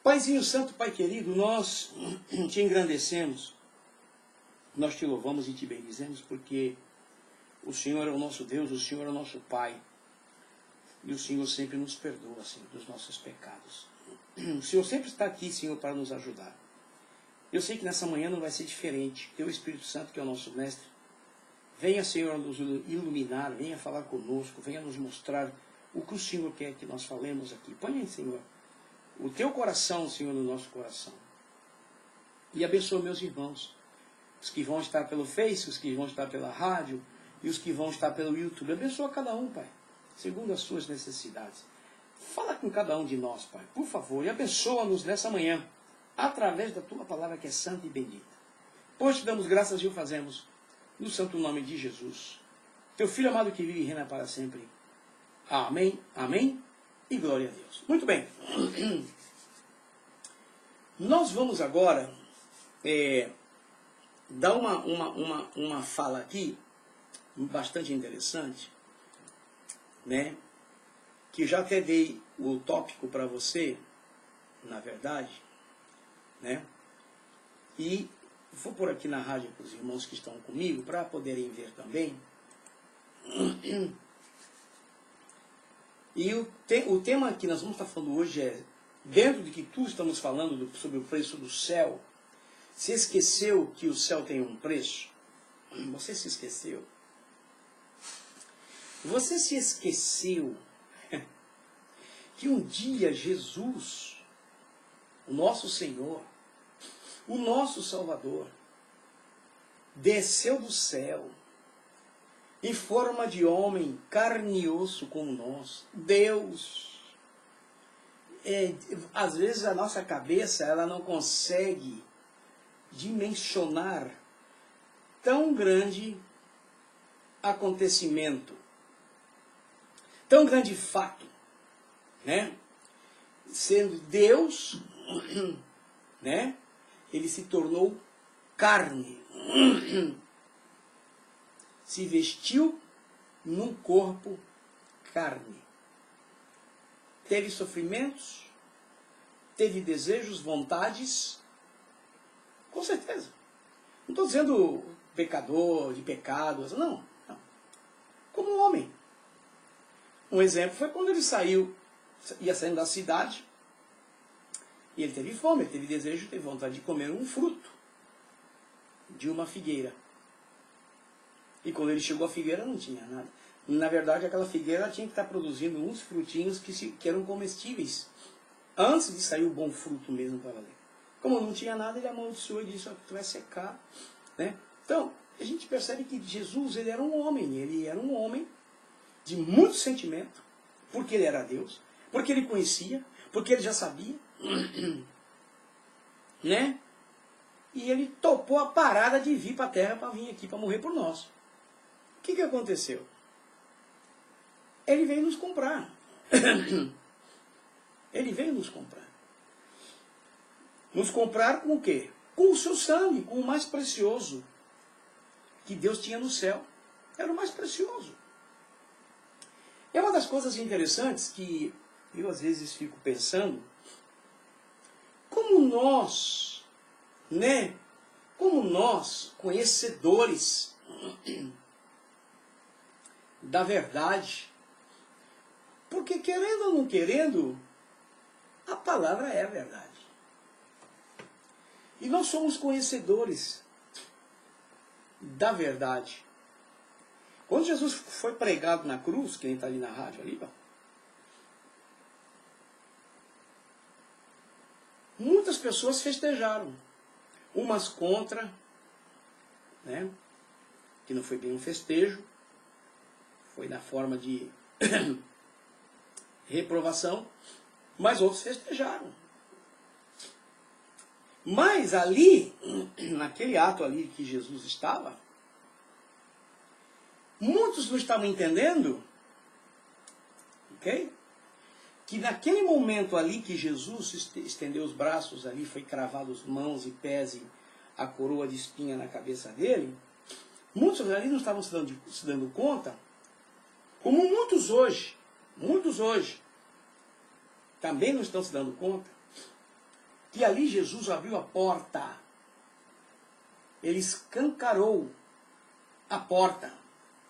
Paizinho Santo, Pai querido, nós te engrandecemos, nós te louvamos e te bendizemos, porque o Senhor é o nosso Deus, o Senhor é o nosso Pai, e o Senhor sempre nos perdoa, Senhor, dos nossos pecados. O Senhor sempre está aqui, Senhor, para nos ajudar. Eu sei que nessa manhã não vai ser diferente. Teu Espírito Santo, que é o nosso mestre, venha, Senhor, nos iluminar, venha falar conosco, venha nos mostrar o que o Senhor quer que nós falemos aqui. Ponha, Senhor, o teu coração, Senhor, no nosso coração. E abençoa meus irmãos, os que vão estar pelo Face, os que vão estar pela rádio e os que vão estar pelo YouTube. Abençoa cada um, Pai, segundo as suas necessidades. Fala com cada um de nós, Pai, por favor, e abençoa-nos nessa manhã, através da tua palavra que é santa e bendita. Pois te damos graças e o fazemos no santo nome de Jesus, teu Filho amado que vive e reina para sempre. Amém, amém e glória a Deus. Muito bem. Nós vamos agora dar uma fala aqui bastante interessante, né? Que já até dei o tópico para você, na verdade, né? E vou pôr aqui na rádio para os irmãos que estão comigo, para poderem ver também. E o tema que nós vamos estar falando hoje é, dentro de que tudo estamos falando sobre o preço do céu, se esqueceu que o céu tem um preço? Você se esqueceu? Você se esqueceu que um dia Jesus, o nosso Senhor, o nosso Salvador, desceu do céu em forma de homem, carne e osso como nós. Deus. Às vezes a nossa cabeça ela não consegue dimensionar tão grande acontecimento, tão grande fato, né? Sendo Deus, né? Ele se tornou carne, se vestiu num corpo carne. Teve sofrimentos, teve desejos, vontades, com certeza. Não estou dizendo pecador, de pecado, não. Como um homem. Um exemplo foi quando ele ia saindo da cidade, e ele teve fome, ele teve desejo, teve vontade de comer um fruto de uma figueira. E quando ele chegou à figueira não tinha nada. Na verdade, aquela figueira tinha que estar produzindo uns frutinhos que eram comestíveis, antes de sair o bom fruto mesmo para ler. Como não tinha nada, ele amaldiçoou e disse, tu vai secar. Né? Então, a gente percebe que Jesus ele era um homem de muito sentimento, porque ele era Deus, porque ele conhecia, porque ele já sabia, né? E ele topou a parada de vir para a terra para vir aqui para morrer por nós. O que aconteceu? Ele veio nos comprar. Ele veio nos comprar. Nos comprar com o quê? Com o seu sangue, com o mais precioso que Deus tinha no céu. Era o mais precioso. É uma das coisas interessantes que eu às vezes fico pensando, como nós, né? Como nós, conhecedores da verdade, porque querendo ou não querendo, a palavra é a verdade. E nós somos conhecedores da verdade. Quando Jesus foi pregado na cruz, quem está ali na rádio, ali, ó, muitas pessoas festejaram. Umas contra, né, que não foi bem um festejo, foi na forma de reprovação, mas outros festejaram. Mas ali, naquele ato ali que Jesus estava, muitos não estavam entendendo, ok? Que naquele momento ali que Jesus estendeu os braços ali, foi cravado as mãos e pés e a coroa de espinha na cabeça dele, muitos ali não estavam se dando conta, como muitos hoje, também não estão se dando conta, que ali Jesus abriu a porta. Ele escancarou a porta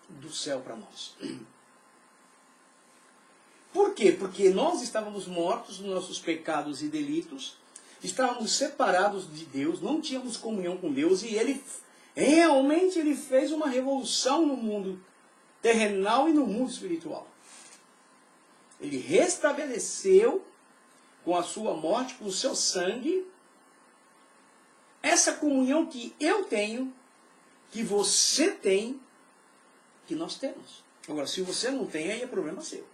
do céu para nós. Por quê? Porque nós estávamos mortos nos nossos pecados e delitos, estávamos separados de Deus, não tínhamos comunhão com Deus, e ele realmente ele fez uma revolução no mundo terrenal e no mundo espiritual. Ele restabeleceu com a sua morte, com o seu sangue, essa comunhão que eu tenho, que você tem, que nós temos. Agora, se você não tem, aí é problema seu.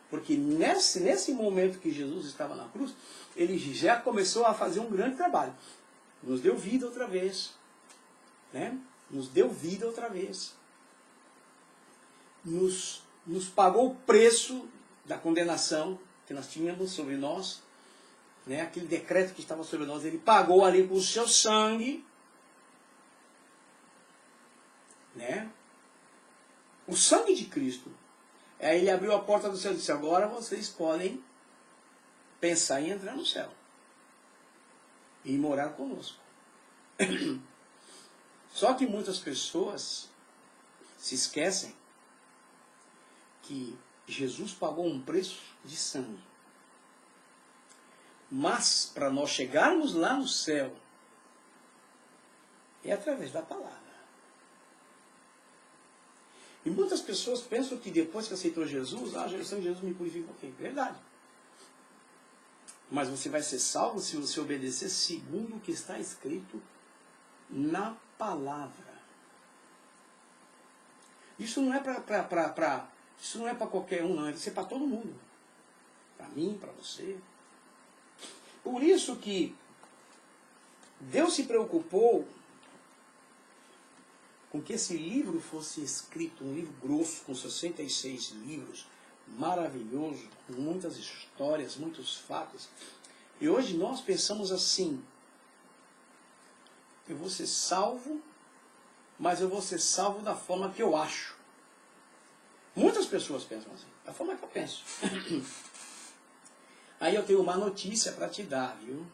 Porque nesse momento que Jesus estava na cruz, ele já começou a fazer um grande trabalho. Nos deu vida outra vez. Né? Nos deu vida outra vez. Nos pagou o preço da condenação que nós tínhamos sobre nós. Né? Aquele decreto que estava sobre nós, ele pagou ali com o seu sangue. Né? O sangue de Cristo. Aí ele abriu a porta do céu e disse, agora vocês podem pensar em entrar no céu. E morar conosco. Só que muitas pessoas se esquecem que Jesus pagou um preço de sangue. Mas, para nós chegarmos lá no céu, é através da palavra. E muitas pessoas pensam que depois que aceitou Jesus, a geração de Jesus me purifica. Ok, verdade. Mas você vai ser salvo se você obedecer segundo o que está escrito na palavra. Isso não é para qualquer um, não. É para todo mundo. Para mim, para você. Por isso que Deus se preocupou com que esse livro fosse escrito, um livro grosso, com 66 livros, maravilhoso, com muitas histórias, muitos fatos. E hoje nós pensamos assim, eu vou ser salvo, mas eu vou ser salvo da forma que eu acho. Muitas pessoas pensam assim, da forma que eu penso. Aí eu tenho uma notícia para te dar, viu?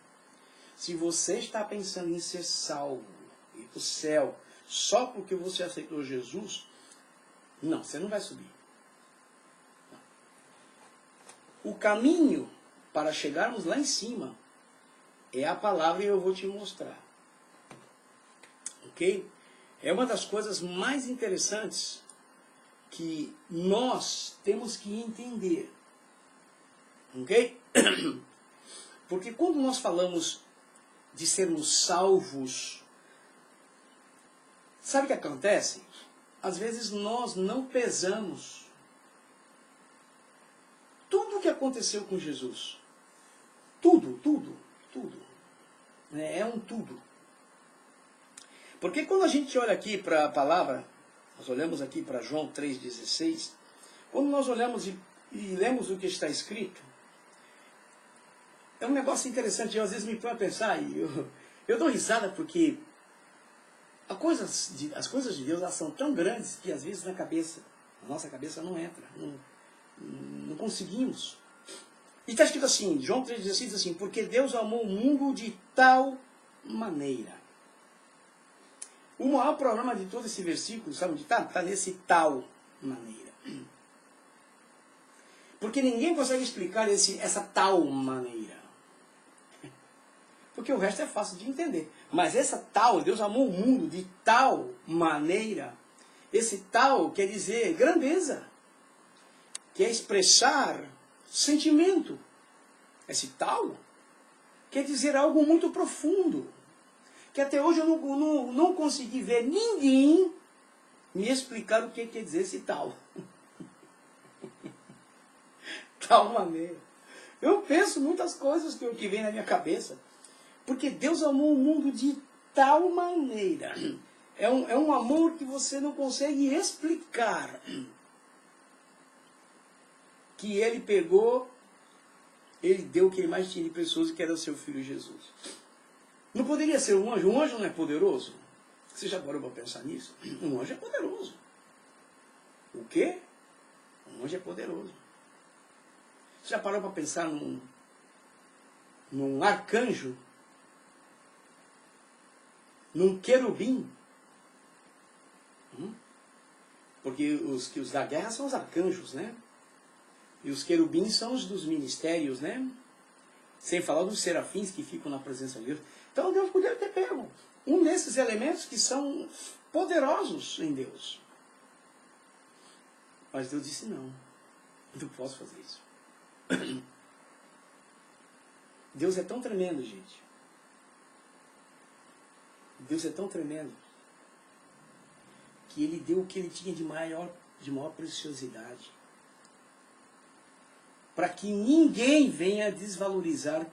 Se você está pensando em ser salvo, ir para o céu, só porque você aceitou Jesus, não, você não vai subir. O caminho para chegarmos lá em cima é a palavra e eu vou te mostrar. Ok? É uma das coisas mais interessantes que nós temos que entender. Ok? Porque quando nós falamos de sermos salvos, sabe o que acontece? Às vezes nós não pesamos tudo o que aconteceu com Jesus. Tudo. É um tudo. Porque quando a gente olha aqui para a palavra, nós olhamos aqui para João 3,16, quando nós olhamos e lemos o que está escrito, é um negócio interessante. Eu às vezes me ponho a pensar, e eu dou risada porque as coisas de Deus, elas são tão grandes que às vezes na nossa cabeça não entra, não conseguimos. E está escrito assim, João 3,16 diz assim, porque Deus amou o mundo de tal maneira. O maior problema de todo esse versículo, sabe onde está? Está nesse tal maneira. Porque ninguém consegue explicar essa tal maneira. Porque o resto é fácil de entender. Mas essa tal, Deus amou o mundo de tal maneira. Esse tal quer dizer grandeza. Quer expressar sentimento. Esse tal quer dizer algo muito profundo. Que até hoje eu não consegui ver ninguém me explicar o que quer dizer esse tal. Tal maneira. Eu penso muitas coisas que vem na minha cabeça. Porque Deus amou o mundo de tal maneira. É um amor que você não consegue explicar. Que ele pegou, ele deu o que ele mais tinha de precioso, que era o seu filho Jesus. Não poderia ser um anjo? Um anjo não é poderoso? Você já parou para pensar nisso? Um anjo é poderoso. O quê? Um anjo é poderoso. Você já parou para pensar num arcanjo, num querubim. Porque os da guerra são os arcanjos, né? E os querubins são os dos ministérios, né? Sem falar dos serafins que ficam na presença de Deus. Então Deus poderia ter pego um desses elementos que são poderosos em Deus. Mas Deus disse não. Não posso fazer isso. Deus é tão tremendo, gente. Deus é tão tremendo que Ele deu o que Ele tinha de maior preciosidade, para que ninguém venha desvalorizar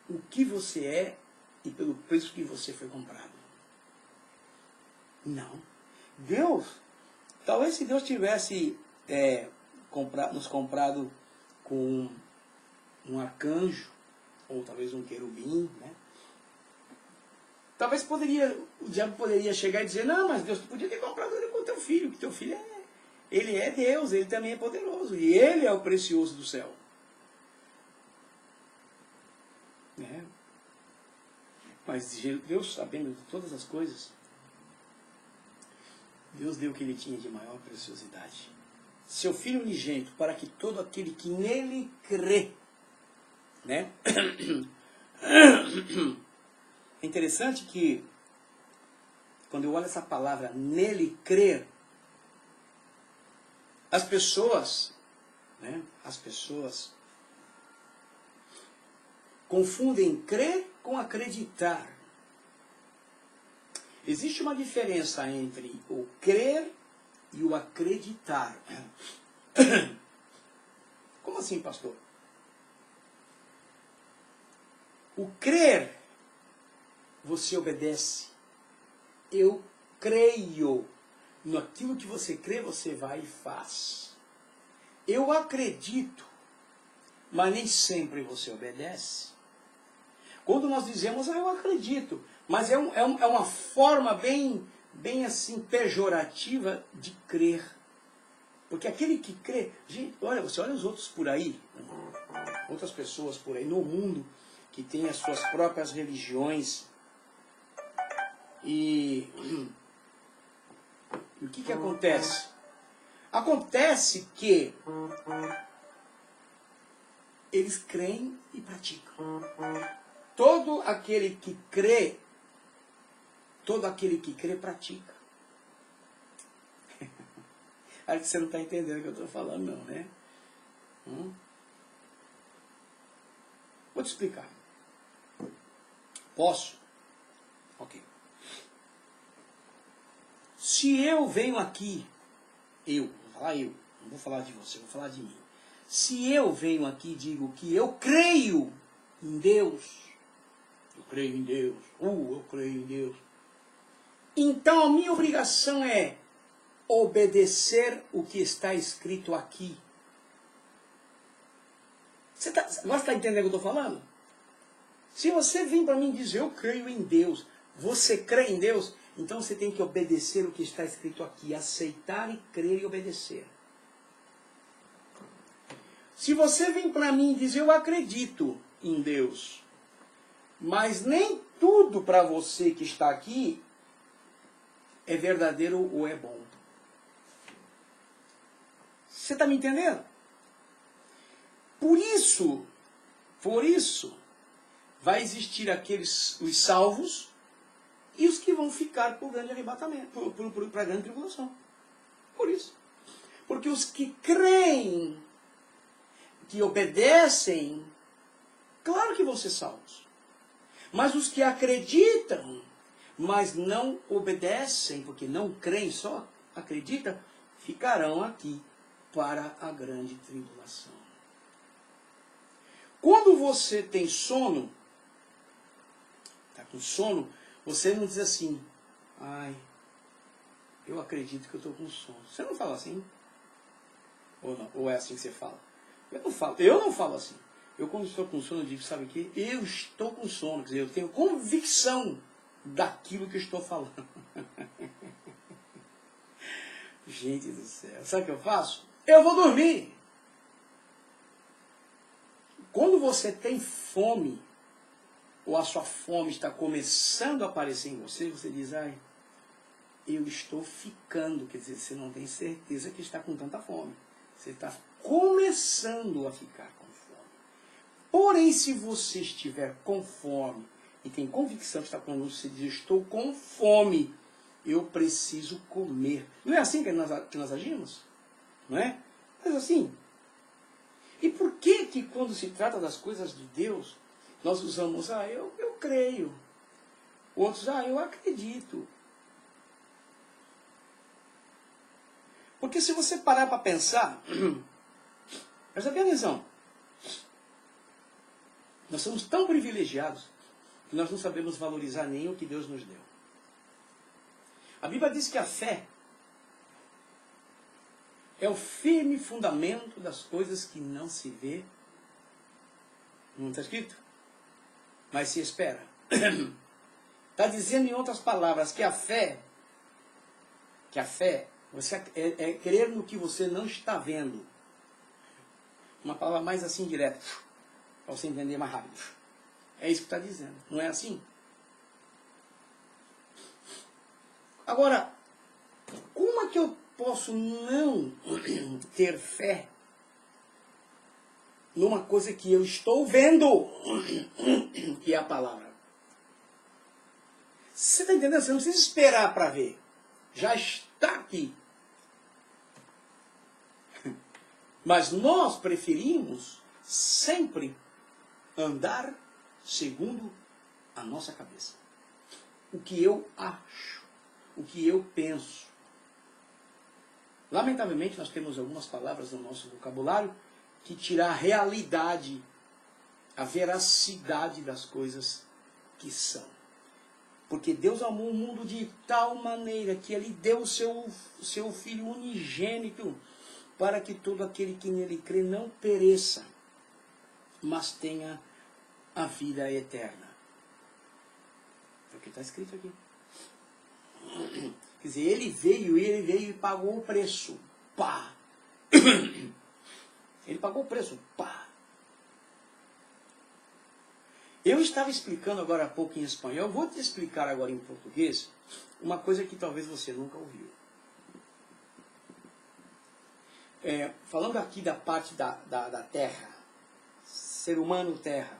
o que você é e pelo preço que você foi comprado. Não. Deus, talvez se Deus tivesse nos comprado com um arcanjo, ou talvez um querubim, né? Talvez o diabo poderia chegar e dizer, não, mas Deus podia ter comprado ele com o teu filho, que teu filho ele é Deus, ele também é poderoso, e ele é o precioso do céu. Mas Deus, sabendo de todas as coisas, Deus deu o que ele tinha de maior preciosidade. Seu Filho unigênito, para que todo aquele que nele crê, né? É interessante que, quando eu olho essa palavra, nele crer, as pessoas confundem crer com acreditar. Existe uma diferença entre o crer e o acreditar. Como assim, pastor? O crer, você obedece. Eu creio. Naquilo que você crê, você vai e faz. Eu acredito, mas nem sempre você obedece. Quando nós dizemos, eu acredito, mas é uma forma bem assim, pejorativa de crer. Porque aquele que crê, gente, olha, você olha os outros por aí, outras pessoas por aí no mundo, que têm as suas próprias religiões, e o que acontece? Acontece que eles creem e praticam. Todo aquele que crê pratica. Acho que você não está entendendo o que eu estou falando, não, né? Vou te explicar. Posso? Ok. Se eu venho aqui, não vou falar de você, vou falar de mim. Se eu venho aqui e digo que eu creio em Deus, eu creio em Deus, então a minha obrigação é obedecer o que está escrito aqui. Agora está entendendo o que eu estou falando? Se você vem para mim e diz, eu creio em Deus, você crê em Deus, então você tem que obedecer o que está escrito aqui, aceitar e crer e obedecer. Se você vem para mim e diz, eu acredito em Deus, mas nem tudo para você que está aqui é verdadeiro ou é bom. Você está me entendendo? Por isso, vai existir os salvos e os que vão ficar por grande arrebatamento, para a grande tribulação. Por isso. Porque os que creem, que obedecem, claro que vão ser salvos. Mas os que acreditam, mas não obedecem, porque não creem, só acreditam, ficarão aqui para a grande tribulação. Quando você tem sono, está com sono, você não diz assim, eu acredito que eu estou com sono. Você não fala assim? Ou não? Ou é assim que você fala? Eu não falo assim. Eu, quando estou com sono, eu digo, sabe o quê? Eu estou com sono. Quer dizer, eu tenho convicção daquilo que eu estou falando. Gente do céu. Sabe o que eu faço? Eu vou dormir. quando você tem fome, ou a sua fome está começando a aparecer em você, você diz, ai, eu estou ficando. Quer dizer, você não tem certeza que está com tanta fome. Você está começando a ficar com fome. Porém, se você estiver com fome e tem convicção que está com fome, você diz, estou com fome, eu preciso comer. Não é assim que nós agimos? Não é? Mas assim. E por que que quando se trata das coisas de Deus, nós usamos, eu creio. Outros, eu acredito. Porque se você parar para pensar, presta bem atenção, nós somos tão privilegiados que nós não sabemos valorizar nem o que Deus nos deu. A Bíblia diz que a fé é o firme fundamento das coisas que não se vê. Não está escrito? Mas se espera. Está dizendo em outras palavras que a fé, você é crer no que você não está vendo. Uma palavra mais assim direta, para você entender mais rápido. É isso que está dizendo, não é assim? Agora, como é que eu posso não ter fé numa coisa que eu estou vendo, que é a palavra? Você está entendendo? Você não precisa esperar para ver. Já está aqui. Mas nós preferimos sempre andar segundo a nossa cabeça. O que eu acho, o que eu penso. Lamentavelmente, nós temos algumas palavras no nosso vocabulário que tiram a realidade, a veracidade das coisas que são. Porque Deus amou o mundo de tal maneira que Ele deu o seu Filho unigênito para que todo aquele que nele crê não pereça, mas tenha a vida eterna. É o que está escrito aqui. Quer dizer, ele veio e pagou o preço. Pá! Ele pagou o preço. Pá! Eu estava explicando agora há pouco em espanhol, vou te explicar agora em português uma coisa que talvez você nunca ouviu. Falando aqui da parte da terra, ser humano terra,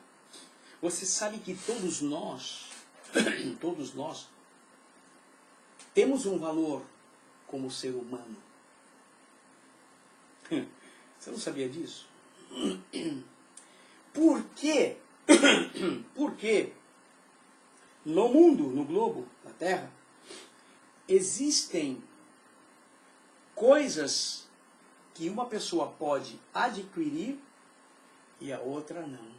você sabe que todos nós temos um valor como ser humano. Você não sabia disso? Por quê? Porque no mundo, no globo, na Terra, existem coisas que uma pessoa pode adquirir e a outra não.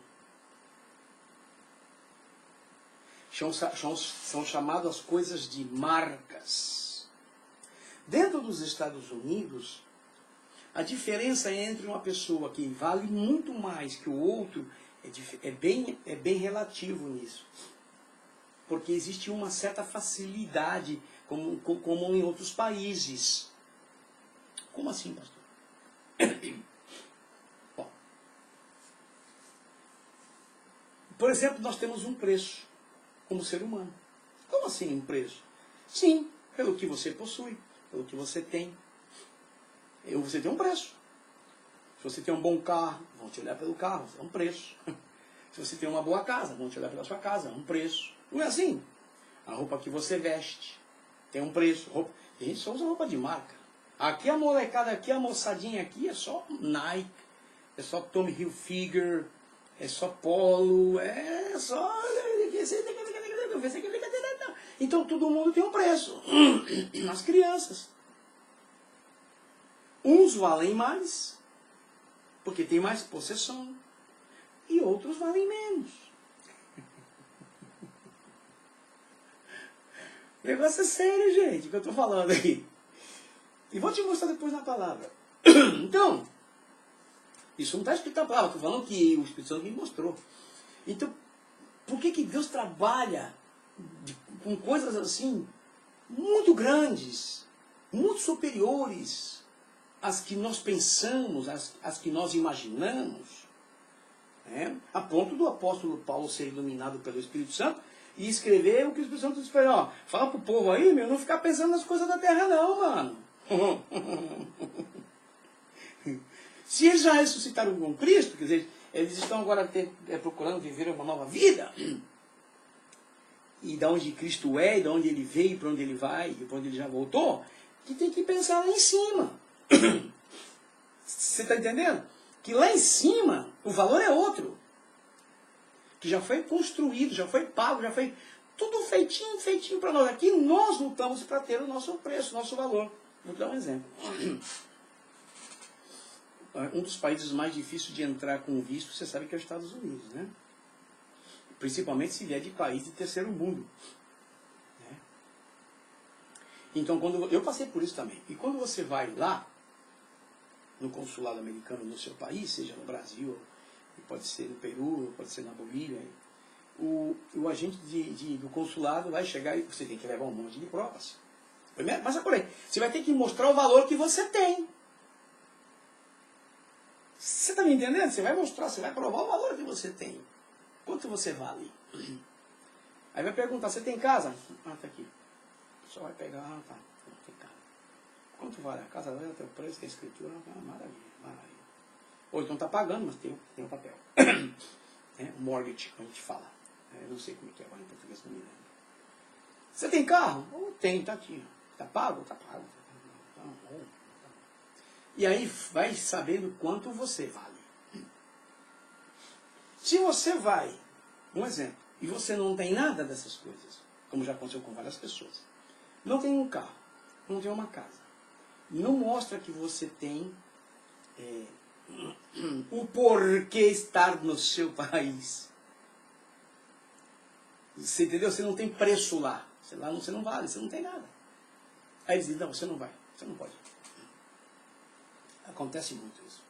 São chamadas coisas de marcas. Dentro dos Estados Unidos, a diferença entre uma pessoa que vale muito mais que o outro é bem relativo nisso. Porque existe uma certa facilidade, como em outros países. Como assim, pastor? Bom, por exemplo, nós temos um preço como ser humano. Como assim um preço? Sim, pelo que você possui, pelo que você tem. Você tem um preço. Se você tem um bom carro, vão te olhar pelo carro, é um preço. Se você tem uma boa casa, vão te olhar pela sua casa, é um preço. Não é assim? A roupa que você veste tem um preço. A gente só usa roupa de marca. Aqui a molecada, aqui a moçadinha aqui é só Nike, é só Tommy Hilfiger, é só Polo, é só... Então todo mundo tem um preço. As crianças. Uns valem mais, porque tem mais possessão, e outros valem menos. O negócio é sério, gente, o que eu estou falando aqui. E vou te mostrar depois na palavra. Então, isso não está escrito na palavra, estou falando que o Espírito Santo me mostrou. Então, por que Deus trabalha com coisas assim, muito grandes, muito superiores às que nós pensamos, às que nós imaginamos? A ponto do apóstolo Paulo ser iluminado pelo Espírito Santo e escrever o que o Espírito Santo disse para ele, ó, fala pro povo aí, meu, não ficar pensando nas coisas da terra não, mano. Se eles já ressuscitaram com Cristo, quer dizer, eles estão agora procurando viver uma nova vida, e da onde Cristo é, e da onde ele veio, para onde ele vai, e para onde ele já voltou, que tem que pensar lá em cima. Você está entendendo? Que lá em cima o valor é outro. Que já foi construído, já foi pago, já foi tudo feitinho para nós. Aqui nós lutamos para ter o nosso preço, o nosso valor. Vou dar um exemplo. Um dos países mais difíceis de entrar com visto, você sabe que é os Estados Unidos, né? Principalmente se vier de país de terceiro mundo. Né? Então, eu passei por isso também. E quando você vai lá, no consulado americano no seu país, seja no Brasil, pode ser no Peru, pode ser na Bolívia, o agente do consulado vai chegar e você tem que levar um monte de provas. Primeiro, passa por aí. Você vai ter que mostrar o valor que você tem. Você está me entendendo? Você vai mostrar, você vai provar o valor que você tem. Quanto você vale? Aí vai perguntar, você tem casa? Ah, tá aqui. Só vai pegar, tá. Não tem casa. Quanto vale a casa? Tem o preço, tem a escritura. Maravilha, maravilha. Ou então está pagando, mas tem o papel. Mortgage, como a gente fala. Eu não sei como é que é agora em português, não me lembro. Você tem carro? Oh, tem, está aqui. Está pago? Está pago. E aí vai sabendo quanto você vale. Se você vai, um exemplo, e você não tem nada dessas coisas, como já aconteceu com várias pessoas, não tem um carro, não tem uma casa, não mostra que você tem o porquê estar no seu país. Você entendeu? Você não tem preço lá. Você não vale, você não tem nada. Aí eles dizem, não, você não vai, você não pode. Acontece muito isso.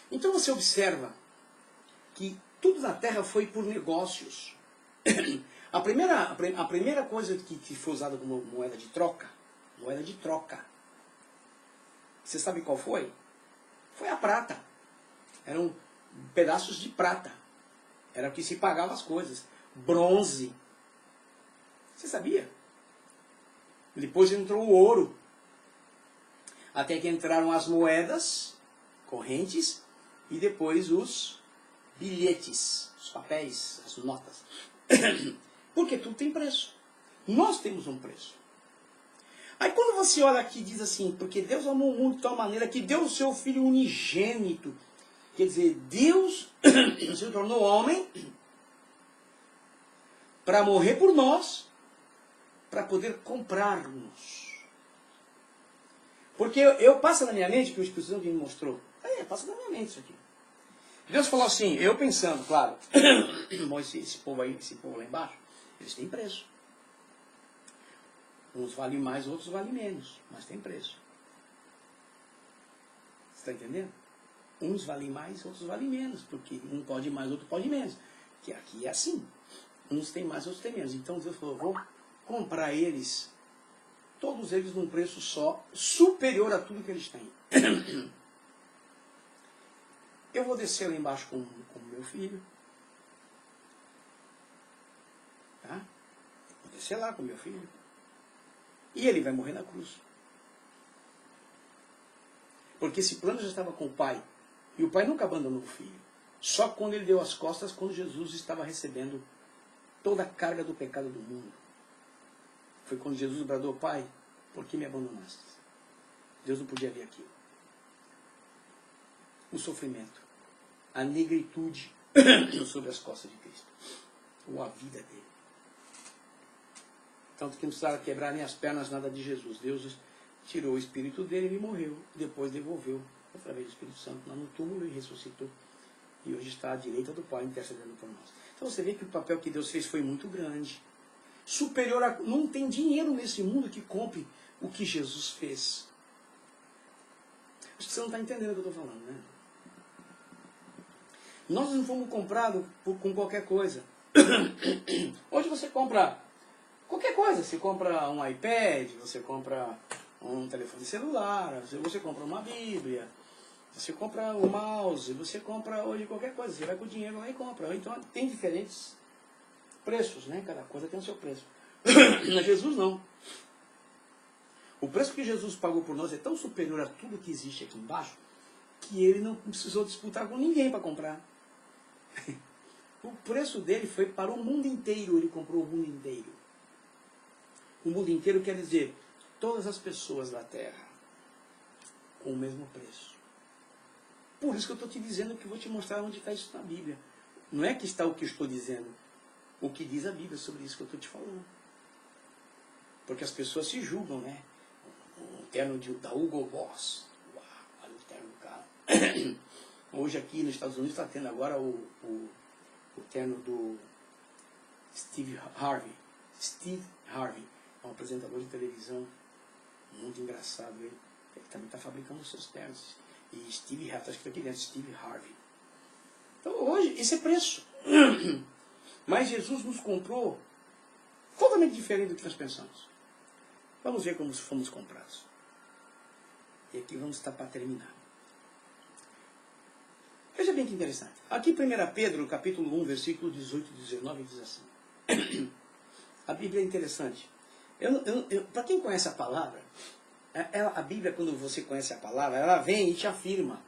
Então você observa que tudo na Terra foi por negócios. A primeira coisa que foi usada como moeda de troca, você sabe qual foi? Foi a prata. Eram pedaços de prata. Era o que se pagava as coisas. Bronze. Você sabia? Depois entrou o ouro. Até que entraram as moedas correntes e depois os bilhetes, os papéis, as notas. Porque tudo tem preço. Nós temos um preço. Aí quando você olha aqui e diz assim, porque Deus amou o mundo de tal maneira que deu o seu Filho unigênito. Quer dizer, Deus se tornou homem para morrer por nós, para poder comprar-nos. Porque eu passo na minha mente, que o Espírito Santo me mostrou. Passa na minha mente isso aqui. Deus falou assim, eu pensando, claro, esse povo lá embaixo, eles têm preço. Uns valem mais, outros valem menos, mas tem preço. Você está entendendo? Uns valem mais, outros valem menos, porque um pode mais, outro pode menos. Que aqui é assim. Uns têm mais, outros têm menos. Então Deus falou, vou comprar eles, todos eles num preço só, superior a tudo que eles têm. Eu vou descer lá embaixo com o meu filho. Tá? Vou descer lá com o meu filho. E ele vai morrer na cruz. Porque esse plano já estava com o pai. E o pai nunca abandonou o filho. Só quando ele deu as costas, quando Jesus estava recebendo toda a carga do pecado do mundo. Foi quando Jesus bradou, pai, por que me abandonaste? Deus não podia ver aquilo. O sofrimento, a negritude sobre as costas de Cristo, ou a vida dele. Tanto que não precisava quebrar nem as pernas, nada de Jesus. Deus tirou o espírito dele e ele morreu. Depois devolveu, através do Espírito Santo, lá no túmulo e ressuscitou. E hoje está à direita do Pai, intercedendo por nós. Então você vê que o papel que Deus fez foi muito grande. Superior a... Não tem dinheiro nesse mundo que compre o que Jesus fez. Acho que você não está entendendo o que eu estou falando, né? Nós não fomos comprados com qualquer coisa. Hoje você compra qualquer coisa. Você compra um iPad, você compra um telefone celular, você compra uma Bíblia, Você compra o mouse, você compra hoje qualquer coisa, você vai com o dinheiro lá e compra. Então tem diferentes preços, né? Cada coisa tem o seu preço. Mas Jesus não. O preço que Jesus pagou por nós é tão superior a tudo que existe aqui embaixo, que ele não precisou disputar com ninguém para comprar. O preço dele foi para o mundo inteiro, ele comprou o mundo inteiro. O mundo inteiro quer dizer todas as pessoas da terra com o mesmo preço. Por isso que eu estou te dizendo que eu vou te mostrar onde está isso na Bíblia. Não é que está o que eu estou dizendo, o que diz a Bíblia sobre isso que eu estou te falando. Porque as pessoas se julgam, né? O terno da Hugo Boss. Uau, olha o terno do cara. Hoje aqui nos Estados Unidos está tendo agora o terno do Steve Harvey. Steve Harvey é um apresentador de televisão muito engraçado. Ele também está fabricando os seus ternos. E Steve Harvey, está escrito aqui dentro, Steve Harvey. Então hoje, esse é preço. Mas Jesus nos comprou totalmente diferente do que nós pensamos. Vamos ver como fomos comprados. E aqui vamos estar para terminar. Veja bem que interessante. Aqui 1 Pedro, capítulo 1, versículo 18 e 19, diz assim. A Bíblia é interessante. Para quem conhece a palavra, a Bíblia, quando você conhece a palavra, ela vem e te afirma.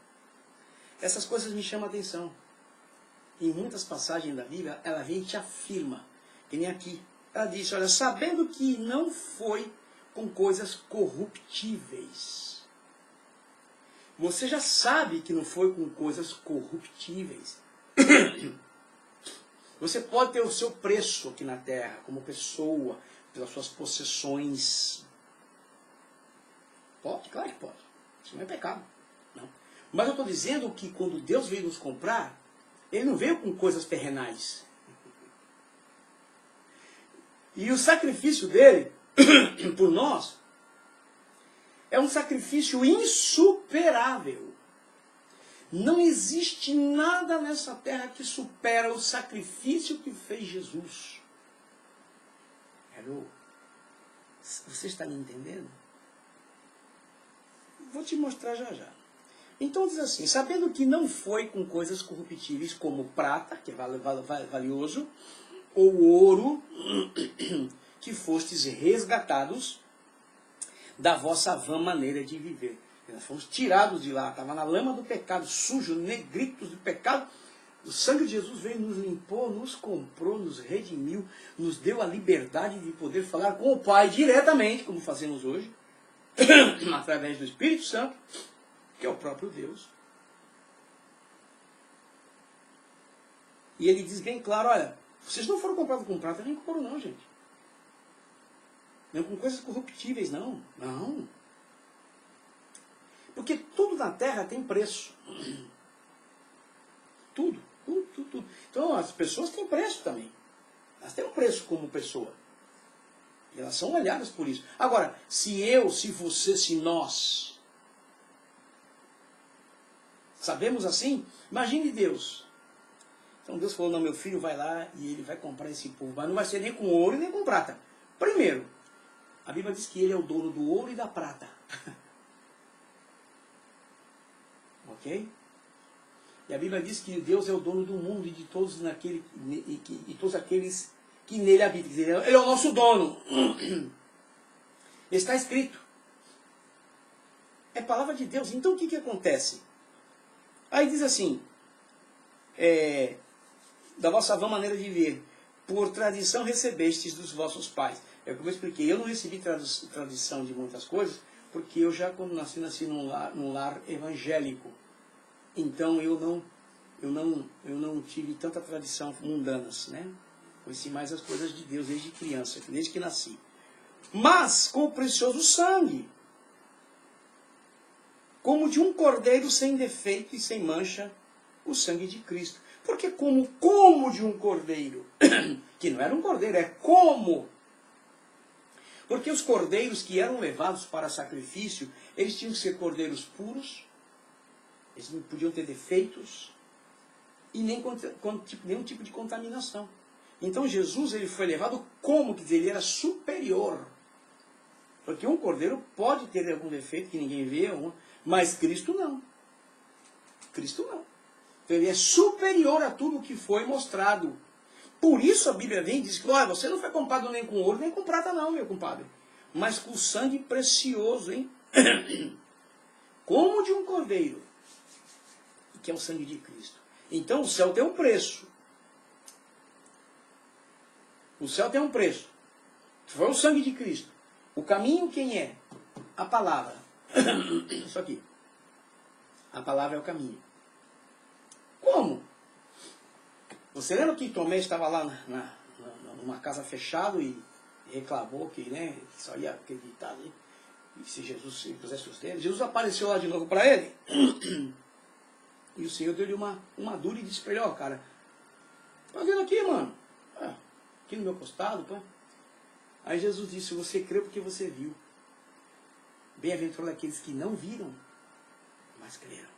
Essas coisas me chamam a atenção. Em muitas passagens da Bíblia, ela vem e te afirma. Que nem aqui. Ela diz, olha, sabendo que não foi com coisas corruptíveis. Você já sabe que não foi com coisas corruptíveis. Você pode ter o seu preço aqui na terra, como pessoa, pelas suas possessões. Pode, claro que pode. Isso não é pecado. Não. Mas eu estou dizendo que quando Deus veio nos comprar, Ele não veio com coisas terrenais. E o sacrifício dele, por nós, é um sacrifício insuperável. Não existe nada nessa terra que supera o sacrifício que fez Jesus. Hello? Você está me entendendo? Vou te mostrar já já. Então diz assim, sabendo que não foi com coisas corruptíveis como prata, que é valioso, ou ouro, que fostes resgatados da vossa vã maneira de viver. Nós fomos tirados de lá, estava na lama do pecado, sujo, negritos do pecado. O sangue de Jesus veio, nos limpou, nos comprou, nos redimiu, nos deu a liberdade de poder falar com o Pai diretamente, como fazemos hoje, através do Espírito Santo, que é o próprio Deus. E ele diz bem claro, olha, vocês não foram comprados com prata nem com ouro não, gente. Não com coisas corruptíveis, não. Não. Porque tudo na terra tem preço. Tudo. Então as pessoas têm preço também. Elas têm um preço como pessoa. E elas são olhadas por isso. Agora, se eu, se você, se nós sabemos assim, imagine Deus. Então Deus falou, não, meu filho vai lá e ele vai comprar esse povo. Mas não vai ser nem com ouro nem com prata. Primeiro, a Bíblia diz que ele é o dono do ouro e da prata. Ok? E a Bíblia diz que Deus é o dono do mundo e de todos, todos aqueles que nele habitam. Quer dizer, ele é o nosso dono. Está escrito. É palavra de Deus. Então o que acontece? Aí diz assim, da vossa vã maneira de viver, por tradição recebestes dos vossos pais. É como eu expliquei, eu não recebi tradição de muitas coisas, porque eu já quando nasci num lar evangélico. Então eu não tive tanta tradição mundanas, né? Conheci mais as coisas de Deus desde criança, desde que nasci. Mas com o precioso sangue, como de um cordeiro sem defeito e sem mancha, o sangue de Cristo. Porque como de um cordeiro, que não era um cordeiro, é como. Porque os cordeiros que eram levados para sacrifício, eles tinham que ser cordeiros puros, eles não podiam ter defeitos e nenhum tipo de contaminação. Então Jesus ele foi levado como, quer dizer, ele era superior. Porque um cordeiro pode ter algum defeito que ninguém vê, mas Cristo não. Cristo não. Então ele é superior a tudo que foi mostrado. Por isso a Bíblia vem e diz que você não foi comprado nem com ouro nem com prata não, meu compadre. Mas com sangue precioso, hein? Como de um cordeiro, que é o sangue de Cristo. Então o céu tem um preço. O céu tem um preço. Foi o sangue de Cristo. O caminho quem é? A palavra. Isso aqui. A palavra é o caminho. Como? Você lembra que Tomé estava lá numa casa fechada e reclamou que, só ia acreditar, né? E se Jesus pusesse os dedos, Jesus apareceu lá de novo para ele. E o Senhor deu-lhe uma dura e disse para ele, cara, tá vendo aqui, mano? Aqui no meu costado, pô. Aí Jesus disse, você creu porque você viu. Bem-aventurados aqueles que não viram, mas creram.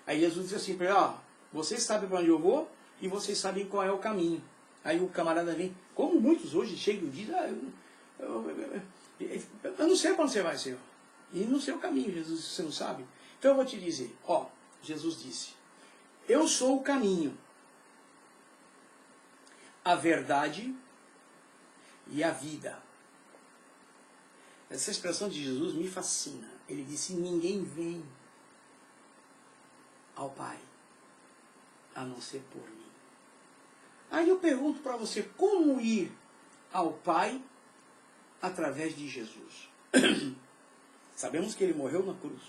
Aí Jesus disse assim para ele, vocês sabem para onde eu vou e vocês sabem qual é o caminho. Aí o camarada vem, como muitos hoje chegam e dizem, eu não sei para onde você vai, Senhor. E não sei o caminho, Jesus disse, você não sabe? Então eu vou te dizer, Jesus disse, eu sou o caminho, a verdade e a vida. Essa expressão de Jesus me fascina. Ele disse, ninguém vem ao Pai a não ser por mim. Aí eu pergunto para você, como ir ao Pai através de Jesus? Sabemos que ele morreu na cruz.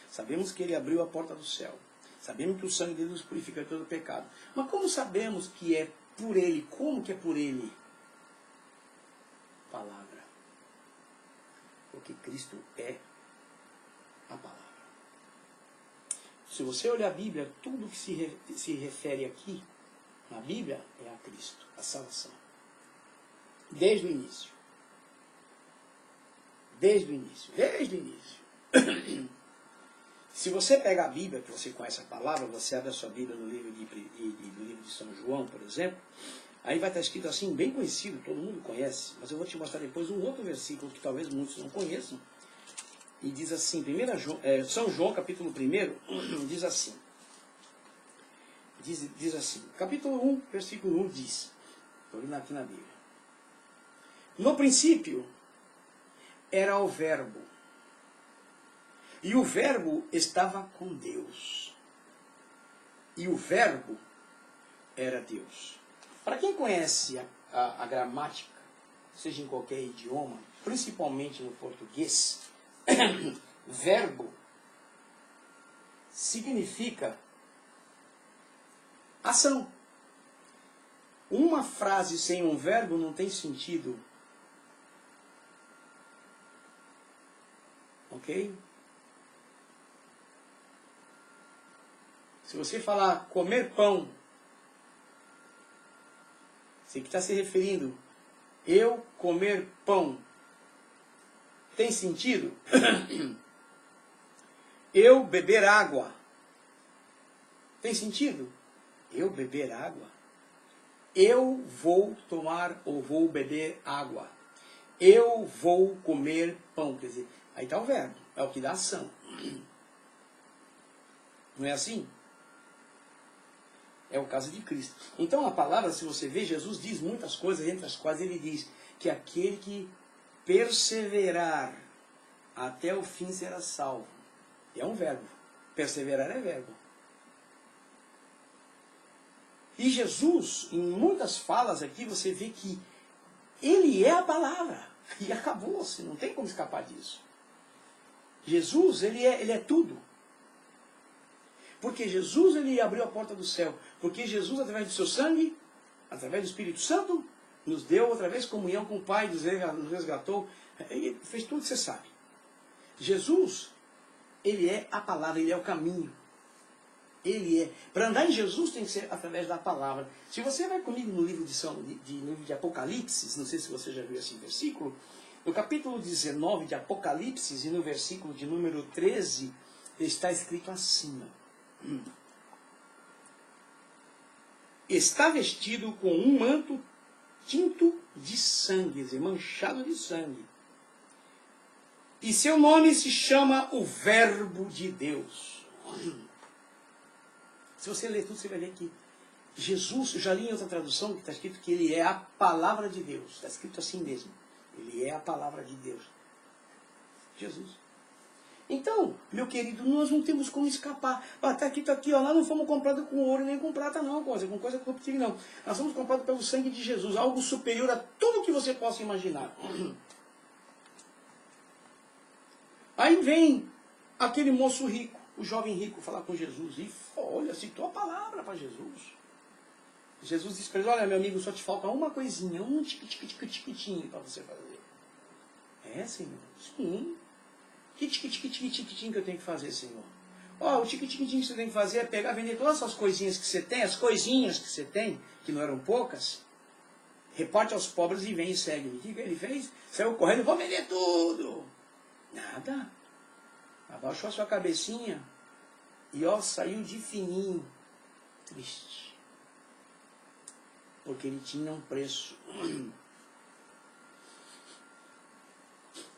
Sabemos que ele abriu a porta do céu. Sabemos que o sangue dele nos purifica de todo pecado. Mas como sabemos que é por ele? Como que é por ele? Palavra. Porque Cristo é a palavra. Se você olhar a Bíblia, tudo que se refere aqui, na Bíblia, é a Cristo, a salvação. Desde o início. Desde o início. Desde o início. Se você pegar a Bíblia, que você conhece a palavra, você abre a sua Bíblia no livro do livro de São João, por exemplo, aí vai estar escrito assim, bem conhecido, todo mundo conhece, mas eu vou te mostrar depois um outro versículo que talvez muitos não conheçam, e diz assim, São João, capítulo 1, diz assim, diz assim, capítulo 1, versículo 1 diz, estou lendo aqui na Bíblia, no princípio era o Verbo, e o Verbo estava com Deus, e o Verbo era Deus. Para quem conhece a gramática, seja em qualquer idioma, principalmente no português, verbo significa ação. Uma frase sem um verbo não tem sentido. Ok? Se você falar comer pão, você que está se referindo, eu comer pão, tem sentido? Eu beber água, tem sentido? Eu beber água. Eu vou tomar ou vou beber água. Eu vou comer pão. Quer dizer, aí está o verbo, é o que dá ação. Não é assim? É o caso de Cristo. Então a palavra, se você vê, Jesus diz muitas coisas, entre as quais ele diz que aquele que perseverar até o fim será salvo. É um verbo. Perseverar é verbo. E Jesus, em muitas falas aqui, você vê que ele é a palavra. E acabou-se, não tem como escapar disso. Jesus, ele é tudo. Porque Jesus, ele abriu a porta do céu. Porque Jesus, através do seu sangue, através do Espírito Santo, nos deu outra vez comunhão com o Pai, nos resgatou. Ele fez tudo que você sabe. Jesus, ele é a palavra, ele é o caminho. Ele é. Para andar em Jesus tem que ser através da palavra. Se você vai comigo no livro de Apocalipse, não sei se você já viu esse versículo, no capítulo 19 de Apocalipse, e no versículo de número 13, está escrito assim, está vestido com um manto tinto de sangue, quer dizer, manchado de sangue. E seu nome se chama o Verbo de Deus. Se você ler tudo, você vai ver que Jesus, eu já li em outra tradução que está escrito que ele é a palavra de Deus. Está escrito assim mesmo. Ele é a palavra de Deus. Jesus. Então, meu querido, nós não temos como escapar. Está aqui, ó, nós não fomos comprados com ouro nem com prata, não, com coisa corruptível, não. Nós somos comprados pelo sangue de Jesus, algo superior a tudo que você possa imaginar. Aí vem aquele moço rico, o jovem rico, falar com Jesus. E olha, citou a palavra para Jesus. Jesus disse para ele, olha, meu amigo, só te falta uma coisinha, um tiquitinho para você fazer. É, Senhor? Sim. Que tiquitinho que eu tenho que fazer, Senhor? Ó, o tiquitinho que você tem que fazer é pegar, vender todas essas coisinhas que você tem, as coisinhas que você tem, que não eram poucas, reparte aos pobres e vem e segue-me. O que ele fez? Saiu correndo, vou vender tudo. Nada. Abaixou a sua cabecinha e ó, saiu de fininho, triste. Porque ele tinha um preço.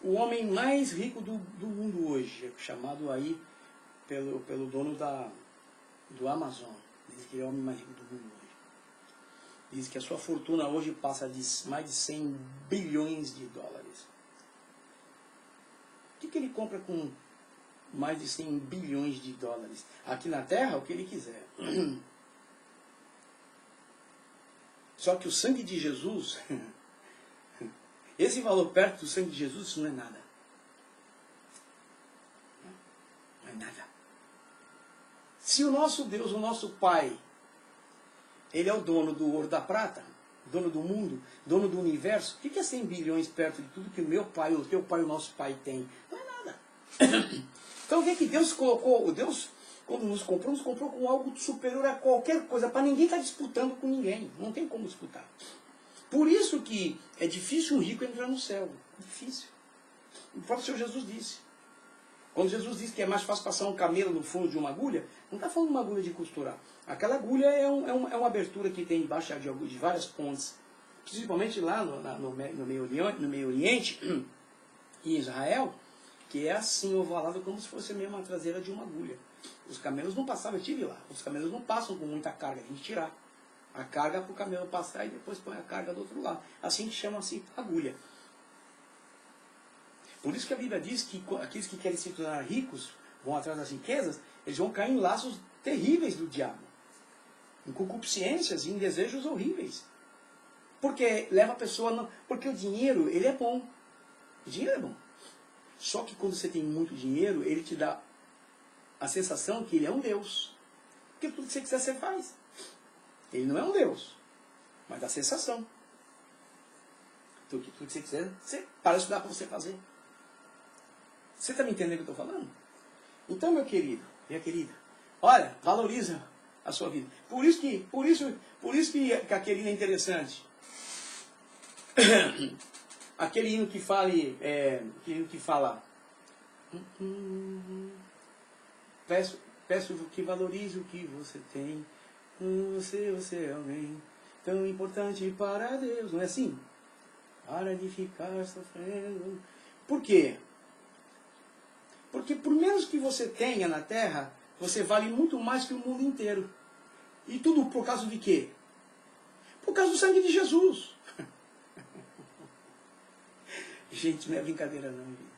O homem mais rico do mundo hoje, chamado aí pelo dono do Amazon. Diz que ele é o homem mais rico do mundo hoje. Diz que a sua fortuna hoje passa de mais de 100 bilhões de dólares. O que ele compra com mais de 100 bilhões de dólares? Aqui na Terra, o que ele quiser. Só que o sangue de Jesus, esse valor perto do sangue de Jesus, isso não é nada. Não é nada. Se o nosso Deus, o nosso Pai, Ele é o dono do ouro e da prata, dono do mundo, dono do universo, o que é 100 bilhões perto de tudo que o meu pai, o teu pai, o nosso pai tem? Não é nada. Então o que é que Deus colocou? Deus, quando nos comprou com algo superior a qualquer coisa, para ninguém estar disputando com ninguém. Não tem como disputar. Por isso que é difícil um rico entrar no céu. É difícil. O próprio Senhor Jesus disse. Quando Jesus disse que é mais fácil passar um camelo no fundo de uma agulha, não está falando de uma agulha de costurar. Aquela agulha é uma abertura que tem embaixo de várias pontes. Principalmente lá no Meio Oriente, em Israel, que é assim, ovalado, como se fosse mesmo a traseira de uma agulha. Os camelos não passavam, eu estive lá. Os camelos não passam com muita carga, a gente tirar a carga para o camelo passar e depois põe a carga do outro lado. Assim que chama-se agulha. Por isso que a Bíblia diz que aqueles que querem se tornar ricos, vão atrás das riquezas, eles vão cair em laços terríveis do diabo. Em concupiscências e em desejos horríveis. Porque leva a pessoa... Porque o dinheiro, ele é bom. O dinheiro é bom. Só que quando você tem muito dinheiro, ele te dá a sensação que ele é um Deus. Porque tudo que você quiser, você faz. Ele não é um Deus, mas dá sensação. Tudo que você quiser, você para de estudar para você fazer. Você está me entendendo o que eu estou falando? Então, meu querido, minha querida, olha, valoriza a sua vida. Por isso que aquele hino é interessante. Aquele hino que fala, peço que valorize o que você tem. Você é alguém tão importante para Deus. Não é assim? Para de ficar sofrendo. Por quê? Porque por menos que você tenha na terra, você vale muito mais que o mundo inteiro. E tudo por causa de quê? Por causa do sangue de Jesus. Gente, não é brincadeira não, gente.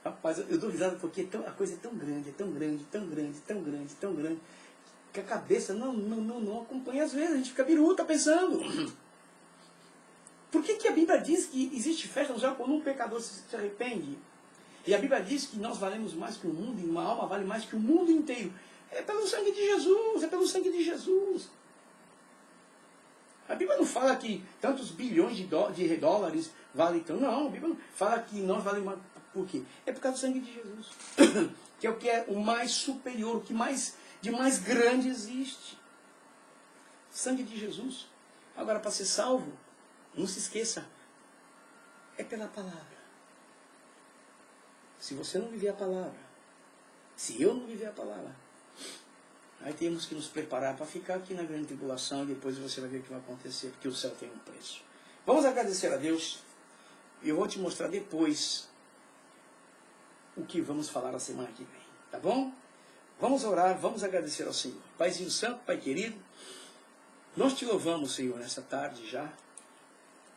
Rapaz, eu dou risada porque a coisa é tão grande, que a cabeça não acompanha às vezes. A gente fica biruta pensando. Por que a Bíblia diz que existe festa no céu quando um pecador se arrepende? E a Bíblia diz que nós valemos mais que o mundo, e uma alma vale mais que o mundo inteiro. É pelo sangue de Jesus, é pelo sangue de Jesus. A Bíblia não fala que tantos bilhões de dólares valem tão. Não, a Bíblia não fala que nós valemos mais. Por quê? É por causa do sangue de Jesus. Que é o que é o mais superior, o que de mais grande existe. Sangue de Jesus. Agora, para ser salvo, não se esqueça, é pela palavra. Se você não viver a palavra, se eu não viver a palavra, aí temos que nos preparar para ficar aqui na grande tribulação e depois você vai ver o que vai acontecer, porque o céu tem um preço. Vamos agradecer a Deus e eu vou te mostrar depois o que vamos falar a semana que vem, tá bom? Vamos orar, vamos agradecer ao Senhor. Paizinho Santo, Pai querido, nós te louvamos, Senhor, nessa tarde já,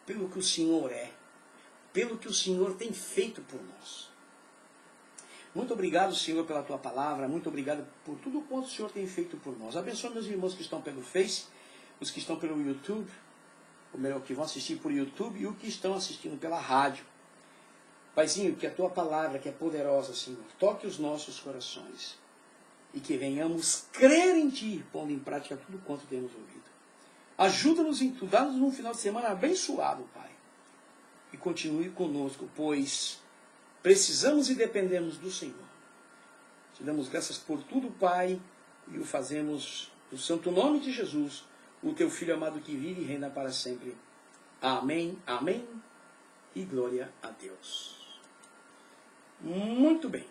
pelo que o Senhor é, pelo que o Senhor tem feito por nós. Muito obrigado, Senhor, pela tua palavra, muito obrigado por tudo quanto o Senhor tem feito por nós. Abençoa meus irmãos que estão pelo Face, os que estão pelo YouTube, ou melhor, que vão assistir por YouTube e os que estão assistindo pela rádio. Paizinho, que a tua palavra, que é poderosa, Senhor, toque os nossos corações e que venhamos crer em ti, pondo em prática tudo quanto temos ouvido. Ajuda-nos em tudo, dá-nos um final de semana abençoado, Pai. E continue conosco, pois precisamos e dependemos do Senhor. Te damos graças por tudo, Pai, e o fazemos no santo nome de Jesus, o teu Filho amado que vive e reina para sempre. Amém, amém e glória a Deus. Muito bem.